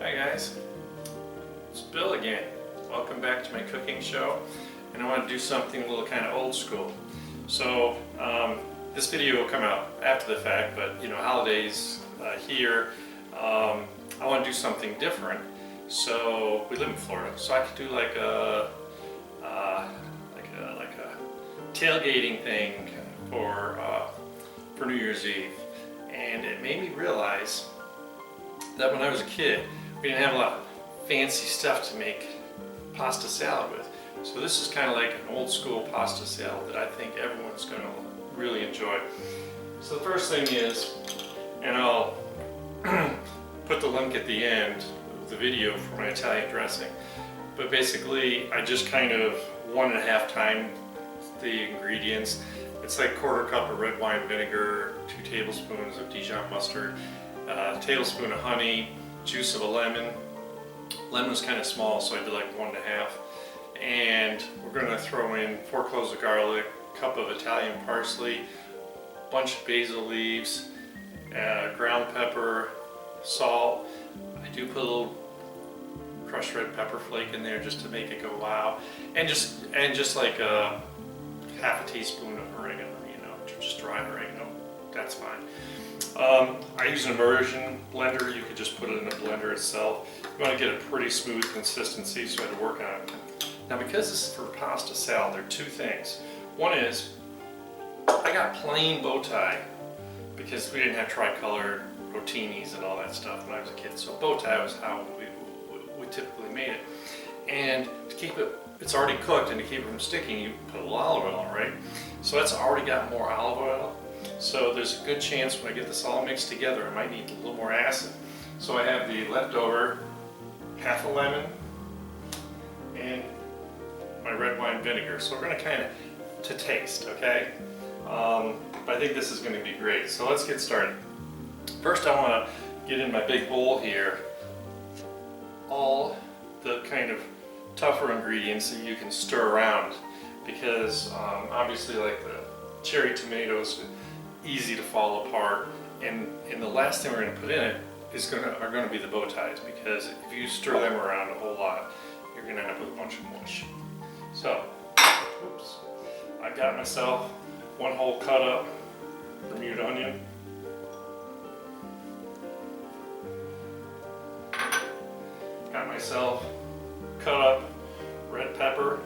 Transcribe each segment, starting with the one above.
Hi guys, it's Bill again. Welcome back to my cooking show, and I want to do something a little kind of old school. So this video will come out after the fact, but you know, holidays here, I want to do something different. So we live in Florida, so I could do like a tailgating thing for New Year's Eve, and it made me realize that when I was a kid, we didn't have a lot of fancy stuff to make pasta salad with. So this is kind of like an old school pasta salad that I think everyone's going to really enjoy. So the first thing is, and I'll put the link at the end of the video for my Italian dressing, but basically I just kind of 1.5 times the ingredients. It's like 1/4 cup of red wine vinegar, 2 tablespoons of Dijon mustard, a tablespoon of honey, juice of a lemon. Lemon was kind of small, so I did like 1.5. And we're going to throw in 4 cloves of garlic, cup of Italian parsley, bunch of basil leaves, ground pepper, salt. I do put a little crushed red pepper flake in there just to make it go wow, and just like half a teaspoon of oregano, you know, just dried oregano. That's fine. I use an immersion blender. You could just put it in a blender itself. You want to get a pretty smooth consistency, so I had to work on it. Now, because this is for pasta salad, there are 2 things. One is, I got plain bow tie because we didn't have tricolored rotinis and all that stuff when I was a kid. So bow tie was how we typically made it. And to keep it, it's already cooked, and to keep it from sticking, you put a little olive oil on, right? So that's already got more olive oil. So there's a good chance when I get this all mixed together, I might need a little more acid. So I have the leftover half a lemon and my red wine vinegar. So we're going to kind of to taste, okay? But I think this is going to be great. So let's get started. First, I want to get in my big bowl here all the kind of tougher ingredients that you can stir around, because obviously, like the cherry tomatoes, easy to fall apart, and the last thing we're going to put in it are going to be the bow ties, because if you stir them around a whole lot, you're going to end up with a bunch of mush. So, oops, I got myself 1 whole cut up Bermuda onion. Got myself cut up red pepper.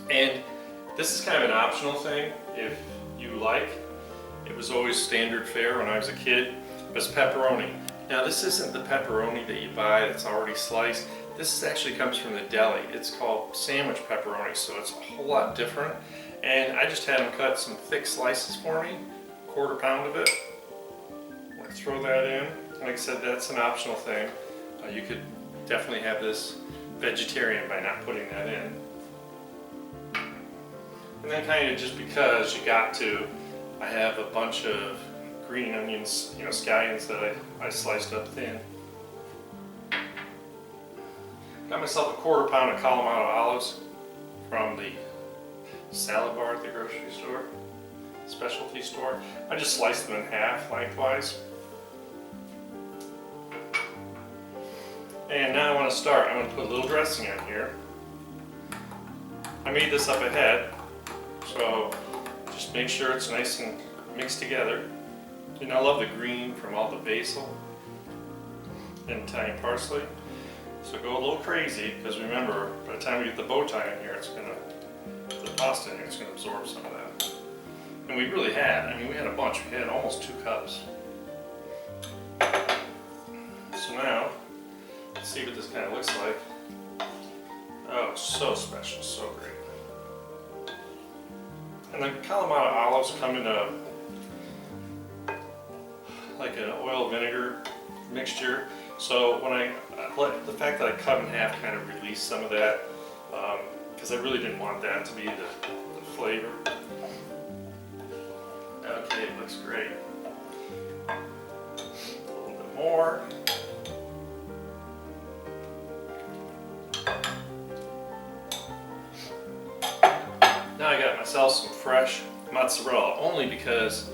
And this is kind of an optional thing if you like. It was always standard fare when I was a kid. It's pepperoni. Now, this isn't the pepperoni that you buy that's already sliced. This actually comes from the deli. It's called sandwich pepperoni, so it's a whole lot different. And I just had them cut some thick slices for me, 1/4 pound of it. I'm going to throw that in. Like I said, that's an optional thing. You could definitely have this vegetarian by not putting that in. And then kind of just because you got to, I have a bunch of green onions, you know, scallions that I sliced up thin. Got myself a 1/4 pound of Kalamata olives from the salad bar at the grocery store, specialty store. I just sliced them in half lengthwise. And now I want to start. I'm going to put a little dressing on here. I made this up ahead, so just make sure it's nice and mixed together. And I love the green from all the basil and Italian parsley. So go a little crazy, because remember, by the time we get the bow tie in here, the pasta in here, it's going to absorb some of that. And we really had, I mean, we had a bunch. We had almost 2 cups. So now, let's see what this kind of looks like. Oh, so special, so great. And the Kalamata olives come in like an oil vinegar mixture. So when the fact that I cut in half kind of released some of that, because I really didn't want that to be the flavor. Okay, it looks great. A little bit more. Now I got myself some fresh mozzarella, only because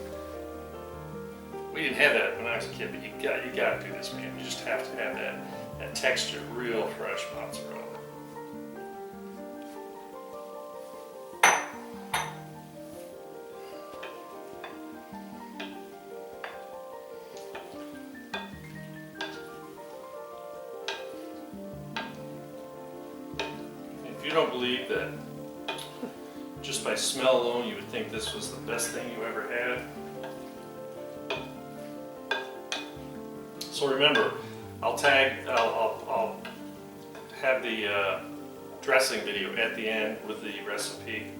We didn't have that when I was a kid, but you got to do this, man. You just have to have that texture, real fresh mozzarella. If you don't believe that just by smell alone you would think this was the best thing you ever had. So remember, I'll have the dressing video at the end with the recipe.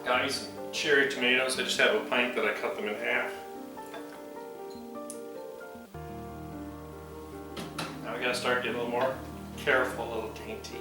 Got me some cherry tomatoes. I just have a pint that I cut them in half. Now we gotta start getting a little more careful, a little dainty.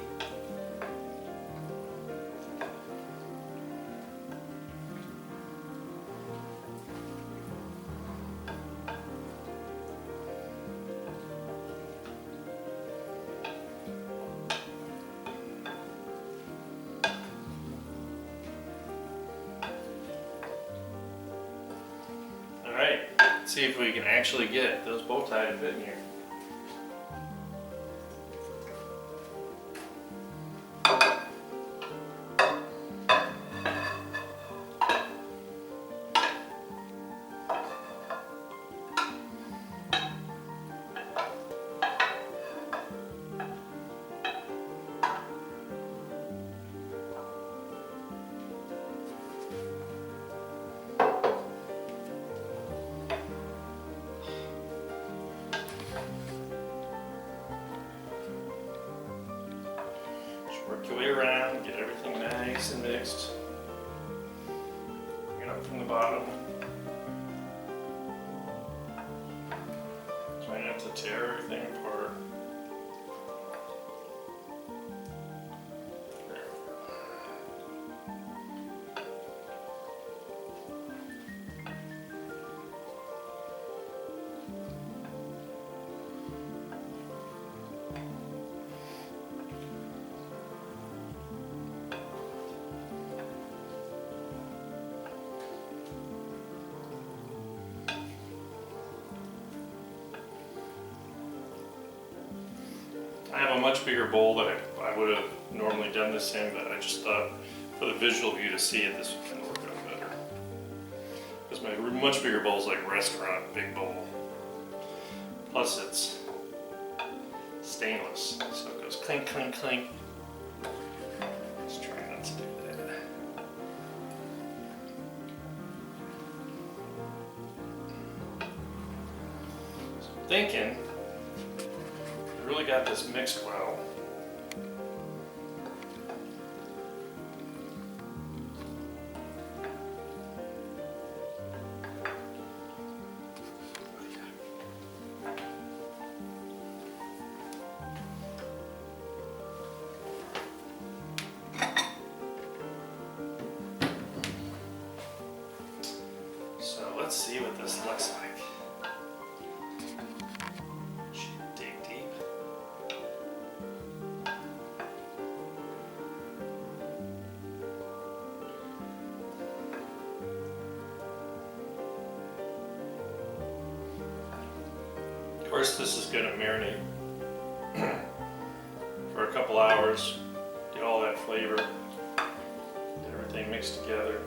Alright, let's see if we can actually get those bow ties to fit in here. Work your way around, get everything nice and mixed. Bring it up from the bottom. Try not to tear everything apart. I have a much bigger bowl that I would have normally done this in, but I just thought for the visual view to see it, this would kind of work out better. Because my much bigger bowl is like a restaurant big bowl. Plus it's stainless, so it goes clink, clink, clink. Let's try not to do that. So I'm thinking, really got this mixed well. So let's see what this looks like. Of course, this is going to marinate for a couple hours, get all that flavor, get everything mixed together.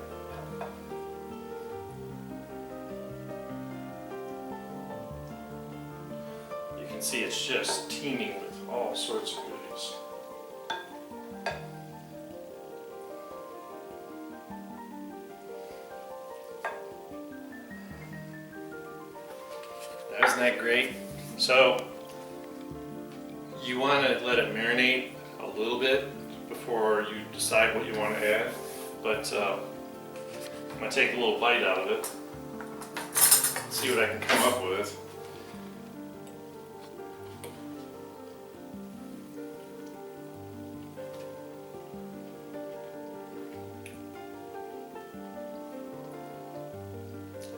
You can see it's just teeming with all sorts of goodies. Isn't that great? So you want to let it marinate a little bit before you decide what you want to add, but I'm going to take a little bite out of it, see what I can come up with.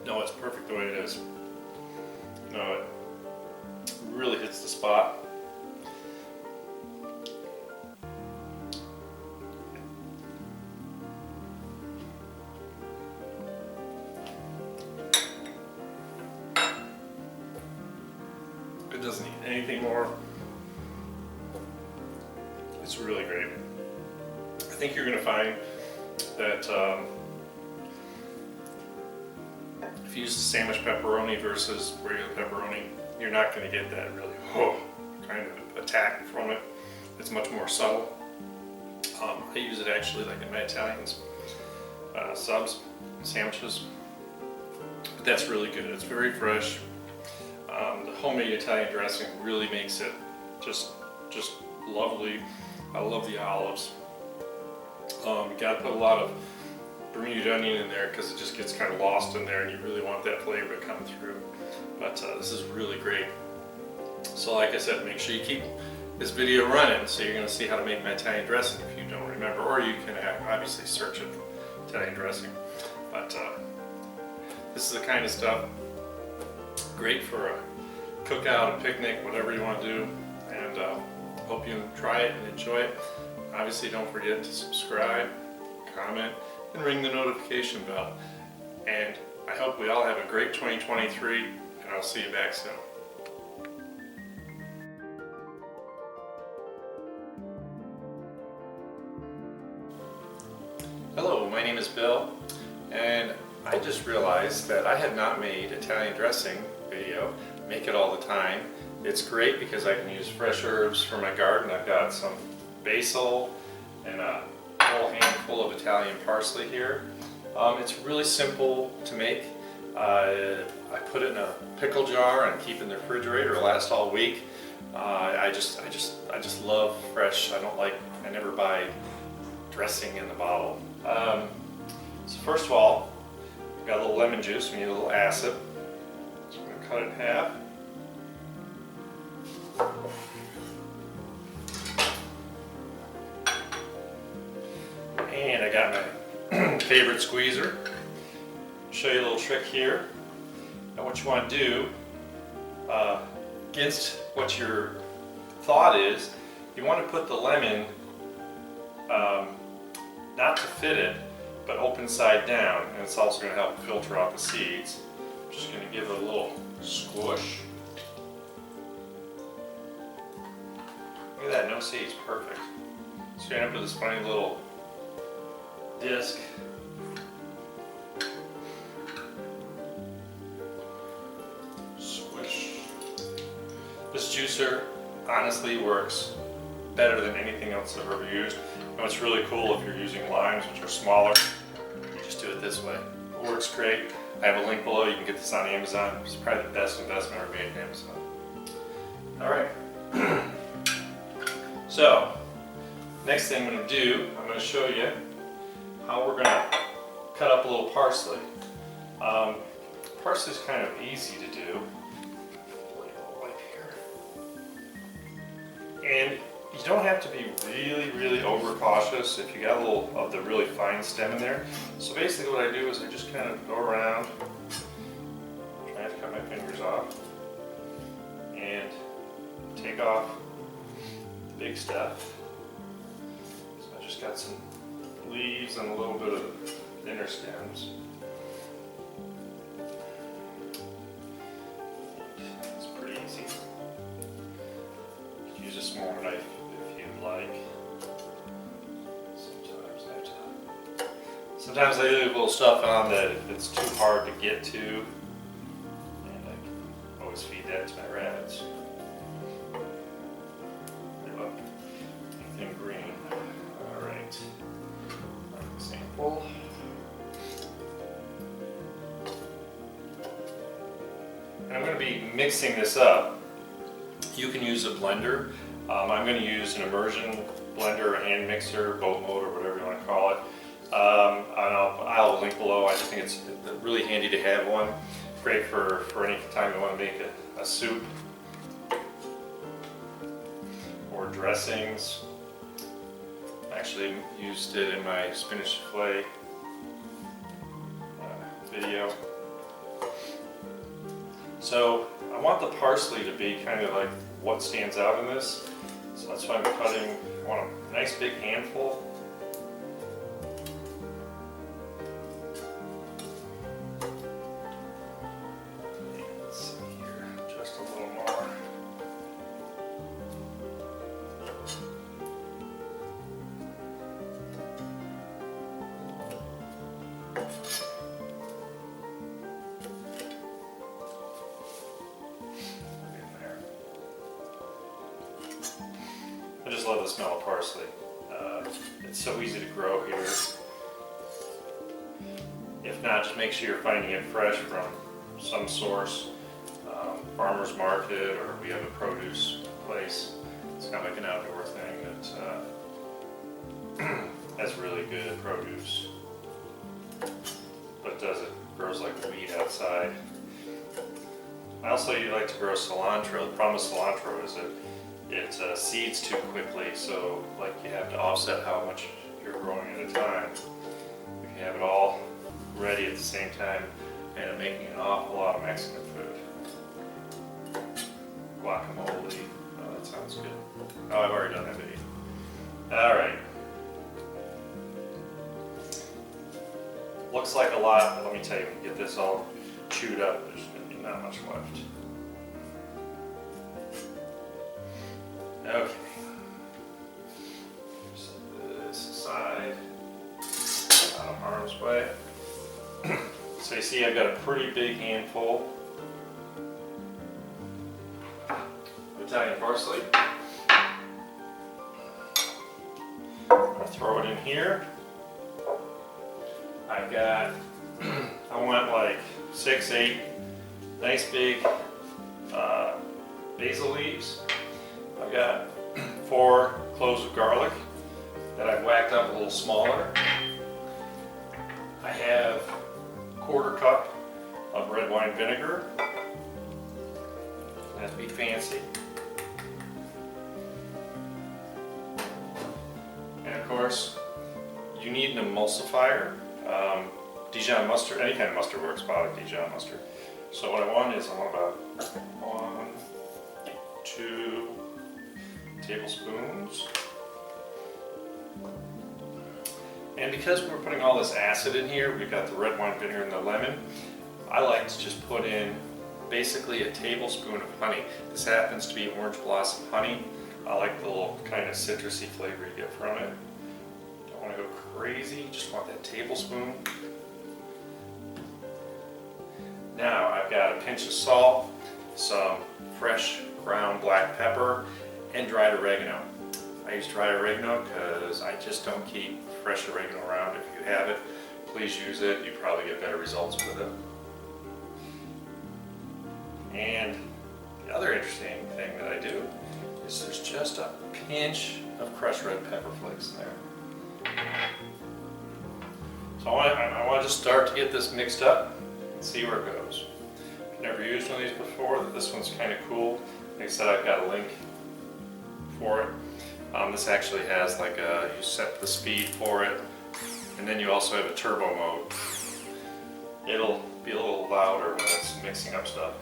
No, it's perfect the way it is. No, it really hits the spot. doesn't need anything more. It's really great. I think you're going to find that if you use the sandwich pepperoni versus regular pepperoni, you're not going to get that really kind of attack from it. It's much more subtle. I use it actually like in my Italians subs, sandwiches. But that's really good. It's very fresh. The homemade Italian dressing really makes it just lovely. I love the olives. You got to put a lot of Bermuda onion in there because it just gets kind of lost in there, and you really want that flavor to come through. But this is really great. So like I said, make sure you keep this video running so you're going to see how to make my Italian dressing if you don't remember, or you can obviously search it, Italian dressing. But this is the kind of stuff great for a cookout, a picnic, whatever you want to do, and hope you try it and enjoy it. Obviously don't forget to subscribe, comment, and ring the notification bell. And I hope we all have a great 2023, and I'll see you back soon. Hello, my name is Bill, and I just realized that I have not made Italian dressing video. I make it all the time. It's great because I can use fresh herbs from my garden. I've got some basil and a whole handful of Italian parsley here. It's really simple to make. I put it in a pickle jar and keep it in the refrigerator. It'll last all week. I just love fresh. I never buy dressing in the bottle. So first of all, we've got a little lemon juice. We need a little acid. So I'm going to cut it in half. And I got my favorite squeezer. Show you a little trick here. Now what you want to do, against what your thought is, you want to put the lemon, not to fit it, but open side down, and it's also going to help filter out the seeds. I'm just going to give it a little squish. Look at that, no seeds, perfect. So you end up with this funny little disc. Squish. This juicer honestly works better than anything else I've ever used. And what's really cool, if you're using limes, which are smaller, you just do it this way. It works great. I have a link below. You can get this on Amazon. It's probably the best investment ever made in Amazon. All right. So, next thing I'm going to do, I'm going to show you how we're going to cut up a little parsley. Parsley is kind of easy to do. And you don't have to be really overcautious if you got a little of the really fine stem in there. So basically what I do is I just kind of go around, trying to cut my fingers off, and take off the big stuff. So I just got some leaves and a little bit of the thinner stems. It's pretty easy. You can use a smaller knife if you'd like. Sometimes I leave a little stuff on that if it's too hard to get to, and I can always feed that to my rabbits. Anything green. Alright. Example. And I'm going to be mixing this up. You can use a blender. I'm going to use an immersion blender, a hand mixer, boat motor, whatever you want to call it. I'll have a link below. I just think it's really handy to have one. Great for any time you want to make a soup or dressings. I actually used it in my spinach souffle video. So I want the parsley to be kind of like what stands out in this. So that's why I'm cutting. I want a nice big handful. Let's see here, just a little more. I just love the smell of parsley. It's so easy to grow here. If not, just make sure you're finding it fresh from some source, farmer's market, or we have a produce place. It's kind of like an outdoor thing that has really good produce, but grows like weed outside. I also like to grow cilantro. The problem with cilantro is that it seeds too quickly, so like you have to offset how much you're growing at a time. If you have it all ready at the same time, you end up making an awful lot of Mexican food. Guacamole. Oh, that sounds good. Oh, I've already done that video. All right. Looks like a lot, but let me tell you, when you get this all chewed up, there's going to be not much left. Okay. Set this aside, out of harm's way. So you see I've got a pretty big handful of Italian parsley. I'm going to throw it in here. I've got, I want like 6, 8 nice big basil leaves. I've got 4 cloves of garlic that I've whacked up a little smaller. I have a 1/4 cup of red wine vinegar. It has to be fancy. And of course, you need an emulsifier. Dijon mustard, any kind of mustard works, but Dijon mustard. So what I want about 1, 2 tablespoons. And because we're putting all this acid in here, we've got the red wine vinegar and the lemon, I like to just put in basically a tablespoon of honey. This happens to be orange blossom honey. I like the little kind of citrusy flavor you get from it. Don't want to go crazy, just want that tablespoon. Now I've got a pinch of salt, some fresh ground black pepper, and dried oregano. I use dried oregano because I just don't keep fresh oregano around. If you have it, please use it. You probably get better results with it. And the other interesting thing that I do is there's just a pinch of crushed red pepper flakes in there. So I want to just start to get this mixed up and see where it goes. I've never used one of these before. This one's kind of cool. Like I said, I've got a link for it. This actually has like you set the speed for it, and then you also have a turbo mode. It'll be a little louder when it's mixing up stuff.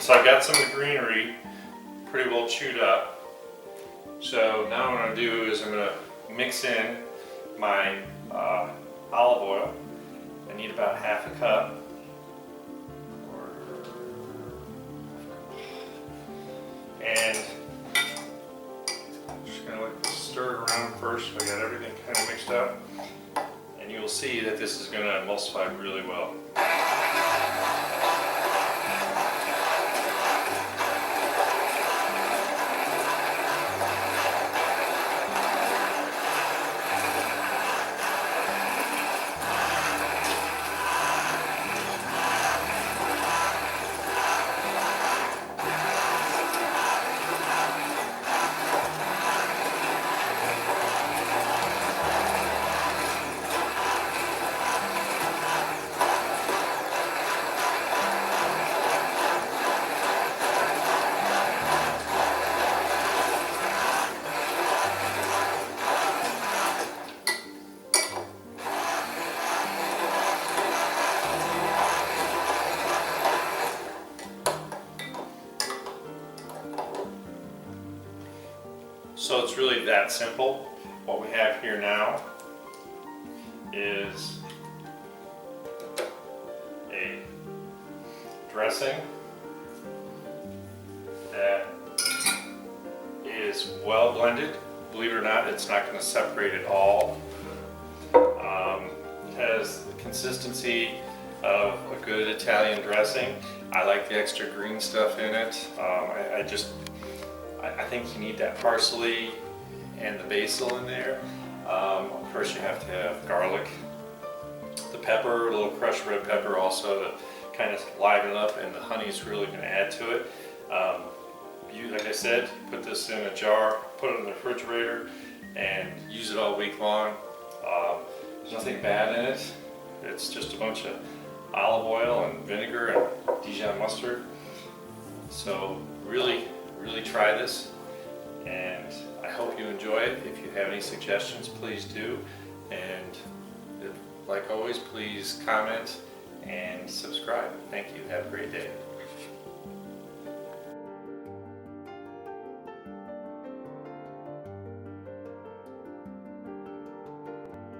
So I've got some of the greenery pretty well chewed up. So now what I'm going to do is I'm going to mix in my olive oil. I need about 1/2 cup. And I'm just going to like stir it around first so I got everything kind of mixed up. And you will see that this is going to emulsify really well. So it's really that simple. What we have here now is a dressing that is well blended. Believe it or not, it's not going to separate at all. It has the consistency of a good Italian dressing. I like the extra green stuff in it. I think you need that parsley and the basil in there. Of course, you have to have garlic, the pepper, a little crushed red pepper also to kind of liven it up, and the honey's really going to add to it. Like I said, put this in a jar, put it in the refrigerator, and use it all week long. There's nothing bad in it. It's just a bunch of olive oil and vinegar and Dijon mustard. So really try this, and I hope you enjoy it. If you have any suggestions, please do. And like always, please comment and subscribe. Thank you. Have a great day.